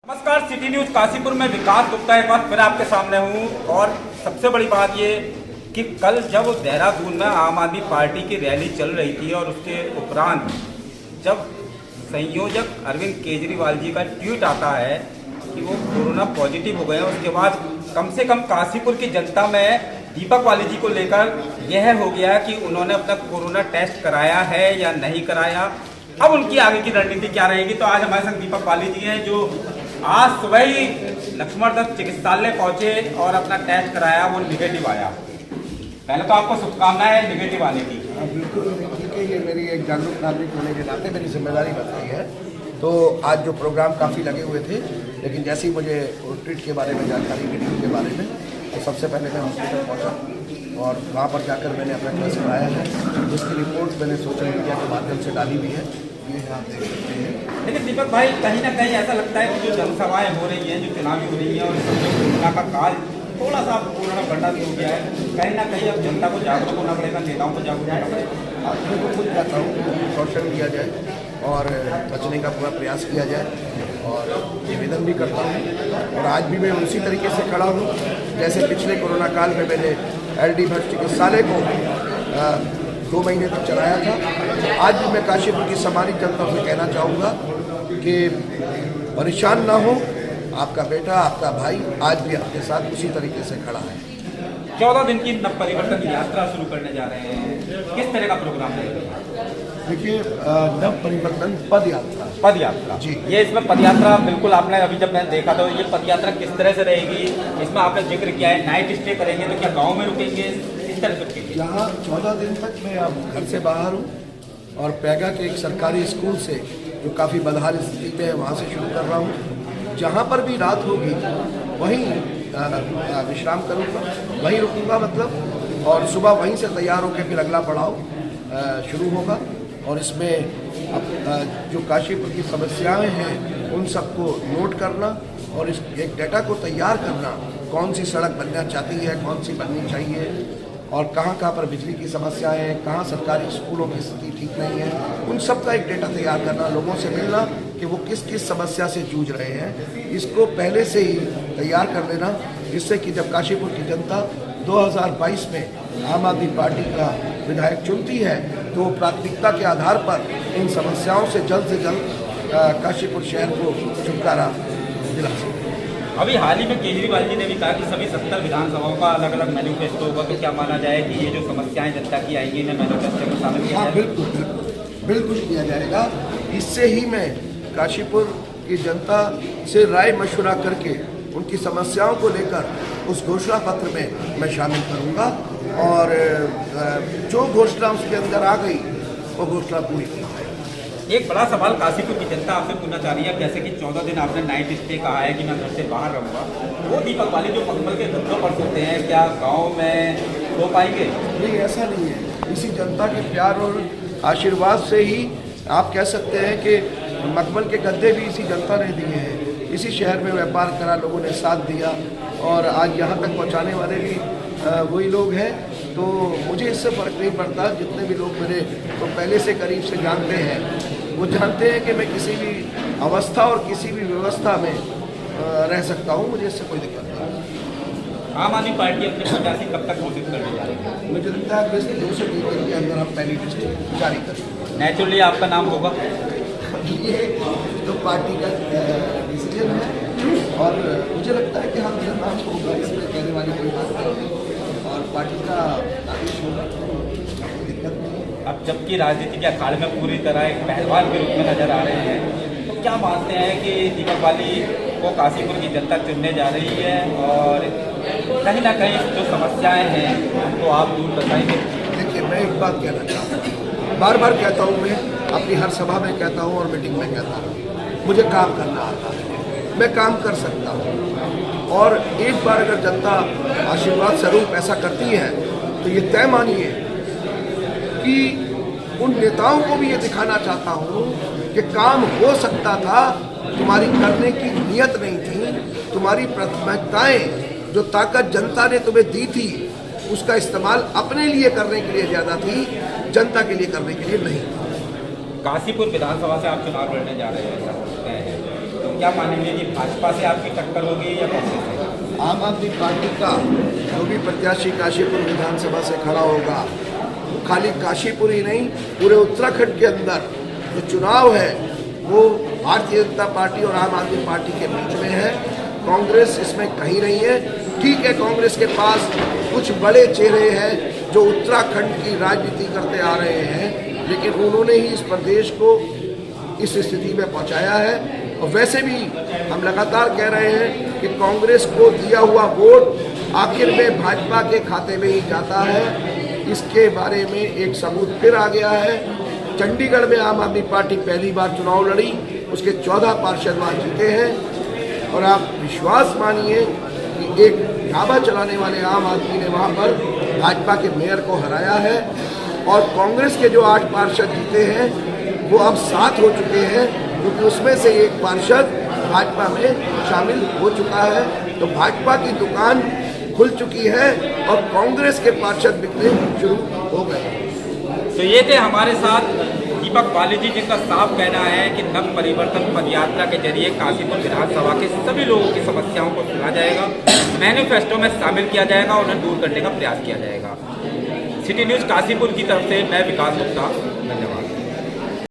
नमस्कार, city news Kashipur में विकास गुप्ता एक बार फिर आपके सामने हूँ। और सबसे बड़ी बात ये कि कल जब देहरादून में आम आदमी पार्टी की रैली चल रही थी और उसके उपरांत जब संयोजक अरविंद केजरीवाल जी का ट्वीट आता है कि वो कोरोना पॉजिटिव हो गए हैं, उसके बाद कम से कम काशीपुर की जनता में दीपक वाली जी को लेकर यह हो गया कि उन्होंने अपना कोरोना टेस्ट कराया है या नहीं कराया। अब उनकी आगे की रणनीति क्या रहेगी, तो आज हमारे संग दीपक वाली जी हैं जो आज सुबह ही लक्ष्मण दत्त चिकित्सालय पहुंचे और अपना टेस्ट कराया, वो निगेटिव आया। पहले तो आपको शुभकामनाएं निगेटिव आने की। बिल्कुल, क्योंकि ये मेरी एक जागरूक नागरिक होने के नाते मेरी जिम्मेदारी बन रही है। तो आज जो प्रोग्राम काफ़ी लगे हुए थे, लेकिन जैसे ही मुझे ट्वीट के बारे में जानकारी मिली के बारे में, तो सबसे पहले मैं हॉस्पिटल पहुंचा और वहाँ पर जाकर मैंने अपना टेस्ट कराया है, जिसकी रिपोर्ट मैंने सोशल मीडिया के माध्यम से डाली भी है। ये आप देख सकते हैं। लेकिन दीपक भाई, कहीं ना कहीं ऐसा लगता है कि जो जनसभाएं हो रही हैं, जो चुनावी हो रही हैं और कोरोना का काल थोड़ा सा कोरोना बढ़ा भी हो गया है, कहीं ना कहीं अब जनता को जागरूक होना पड़ेगा, नेताओं को जागरूक होना पड़ेगा। मैं तो खुद चाहता हूँ शोषण किया जाए और बचने का पूरा प्रयास किया जाए और निवेदन भी करता हूँ। और आज भी मैं उसी तरीके से खड़ा हूँ जैसे पिछले कोरोना काल में मैंने LD भट्ट चिकित्सालय को 2 महीने तक चलाया था। आज भी मैं काशीपुर की सम्मानित जनता से कहना चाहूँगा कि परेशान ना हो, आपका बेटा आपका भाई आज भी आपके साथ उसी तरीके से खड़ा है। 14 दिन की नव परिवर्तन यात्रा शुरू करने जा रहे हैं, किस तरह का प्रोग्राम रहेगा? देखिए, नव परिवर्तन पद यात्रा जी, ये इसमें पदयात्रा बिल्कुल आपने अभी जब मैंने देखा तो ये पदयात्रा किस तरह से रहेगी, इसमें आपने जिक्र किया है नाइट स्टे करेंगे, तो क्या गाँव में रुकेंगे, इस तरह से रुकेंगे? यहाँ 14 दिन तक मैं अब घर से बाहर हूँ और पैगा के एक सरकारी स्कूल से जो काफ़ी बदहाल स्थिति में है वहाँ से शुरू कर रहा हूँ। जहाँ पर भी रात होगी वहीं विश्राम करूँगा, वहीं रुकूंगा मतलब, और सुबह वहीं से तैयार होकर फिर अगला पड़ाव शुरू होगा। और इसमें अब जो काशीपुर की समस्याएं हैं उन सबको नोट करना और इस एक डेटा को तैयार करना, कौन सी सड़क बनना चाहती है, कौन सी बननी चाहिए और कहाँ पर बिजली की समस्याएं हैं, कहाँ सरकारी स्कूलों की स्थिति ठीक नहीं है, उन सब का एक डेटा तैयार करना, लोगों से मिलना कि वो किस किस समस्या से जूझ रहे हैं, इसको पहले से ही तैयार कर लेना, जिससे कि जब काशीपुर की जनता 2022 में आम आदमी पार्टी का विधायक चुनती है तो वो प्राथमिकता के आधार पर इन समस्याओं से जल्द काशीपुर शहर को छुटकारा दिला सके। अभी हाल ही में केजरीवाल जी ने भी कहा कि सभी 70 विधानसभाओं का अलग अलग मैनिफेस्टो होगा, तो क्या माना जाए कि ये जो समस्याएं जनता की आएंगी इन्हें मैनिफेस्टो में शामिल किया जाए? बिल्कुल किया जाएगा। इससे ही मैं काशीपुर की जनता से राय मशवरा करके उनकी समस्याओं को लेकर उस घोषणा पत्र में मैं शामिल करूंगा और जो घोषणा उसके अंदर आ गई वो घोषणा पूरी की जाएगी। एक बड़ा सवाल काशीपुर की जनता आपसे पूछना चाह रही है, जैसे कि 14 दिन आपने नाइट स्टे कहा है कि मैं घर से बाहर रहूँगा, वो दीपक वाली जो मखमल के गद्दों पर सोते हैं, क्या गाँव में हो पाएंगे? नहीं, ऐसा नहीं है। इसी जनता के प्यार और आशीर्वाद से ही आप कह सकते हैं कि मखमल के गद्दे भी इसी जनता ने दिए हैं। इसी शहर में व्यापार करा, लोगों ने साथ दिया और आज यहाँ तक पहुँचाने वाले भी वही लोग हैं। तो मुझे इससे फ़र्क नहीं पड़ता। जितने भी लोग मेरे तो पहले से करीब से जानते हैं, वो जानते हैं कि मैं किसी भी अवस्था और किसी भी व्यवस्था में रह सकता हूँ, मुझे इससे कोई दिक्कत नहीं। आम आदमी पार्टी अपने प्रत्याशी कब तक घोषित करने जा रही है? मुझे लगता है कि 2 से 3 दिन के अंदर हम पहली लिस्ट जारी करेंगे। नेचुरली आपका नाम होगा? ये तो पार्टी का डिसीजन है और मुझे लगता है कि हम मेरा नाम होगा, इसमें कहने वाली कोई बात नहीं और पार्टी का आदेश होगा, कोई दिक्कत नहीं। अब जबकि राजनीति के अखाड़े में पूरी तरह एक पहलवान के रूप में नजर आ रहे हैं, तो क्या मानते हैं कि दीपक वाली को काशीपुर की जनता चुनने जा रही है और कहीं ना कहीं जो समस्याएं हैं उनको आप दूर बताएंगे? देखिए, मैं एक बात कहना चाहता हूँ, बार बार कहता हूँ, मैं अपनी हर सभा में कहता हूँ और मीटिंग में कहता हूँ, मुझे काम करना आता है, मैं काम कर सकता हूँ और एक बार अगर जनता आशीर्वाद स्वरूप ऐसा करती है तो ये तय मानिए कि उन नेताओं को भी ये दिखाना चाहता हूँ कि काम हो सकता था, तुम्हारी करने की नीयत नहीं थी, तुम्हारी प्राथमिकताएं जो ताकत जनता ने तुम्हें दी थी उसका इस्तेमाल अपने लिए करने के लिए ज़्यादा थी, जनता के लिए करने के लिए नहीं। काशीपुर विधानसभा से आप चुनाव लड़ने जा रहे हैं, ऐसा होता है, तो क्या मानेंगे कि भाजपा से आपकी टक्कर होगी या कांग्रेस से? आम आदमी पार्टी का जो भी प्रत्याशी काशीपुर विधानसभा से खड़ा होगा, खाली काशीपुर ही नहीं, पूरे उत्तराखंड के अंदर जो चुनाव है वो भारतीय जनता पार्टी और आम आदमी पार्टी के बीच में है। कांग्रेस इसमें कहीं नहीं है। ठीक है, कांग्रेस के पास कुछ बड़े चेहरे हैं जो उत्तराखंड की राजनीति करते आ रहे हैं, लेकिन उन्होंने ही इस प्रदेश को इस स्थिति में पहुंचाया है। और वैसे भी हम लगातार कह रहे हैं कि कांग्रेस को दिया हुआ वोट आखिर में भाजपा के खाते में ही जाता है। इसके बारे में एक सबूत फिर आ गया है। चंडीगढ़ में आम आदमी पार्टी पहली बार चुनाव लड़ी, उसके 14 पार्षद वहाँ जीते हैं। और आप विश्वास मानिए कि एक ढाबा चलाने वाले आम आदमी ने वहाँ पर भाजपा के मेयर को हराया है। और कांग्रेस के जो 8 पार्षद जीते हैं वो अब 7 हो चुके हैं, क्योंकि उसमें से एक पार्षद भाजपा में शामिल हो चुका है। तो भाजपा की दुकान खुल चुकी है और कांग्रेस के पार्षद बिकने शुरू हो गए। तो ये थे हमारे साथ दीपक बाली जी, जिनका साफ कहना है कि नव परिवर्तन पदयात्रा के जरिए काशीपुर विधानसभा के सभी लोगों की समस्याओं को सुना जाएगा, मैनिफेस्टो में शामिल किया जाएगा और उन्हें दूर करने का प्रयास किया जाएगा। सिटी न्यूज़ काशीपुर की तरफ से मैं विकास गुप्ता, धन्यवाद।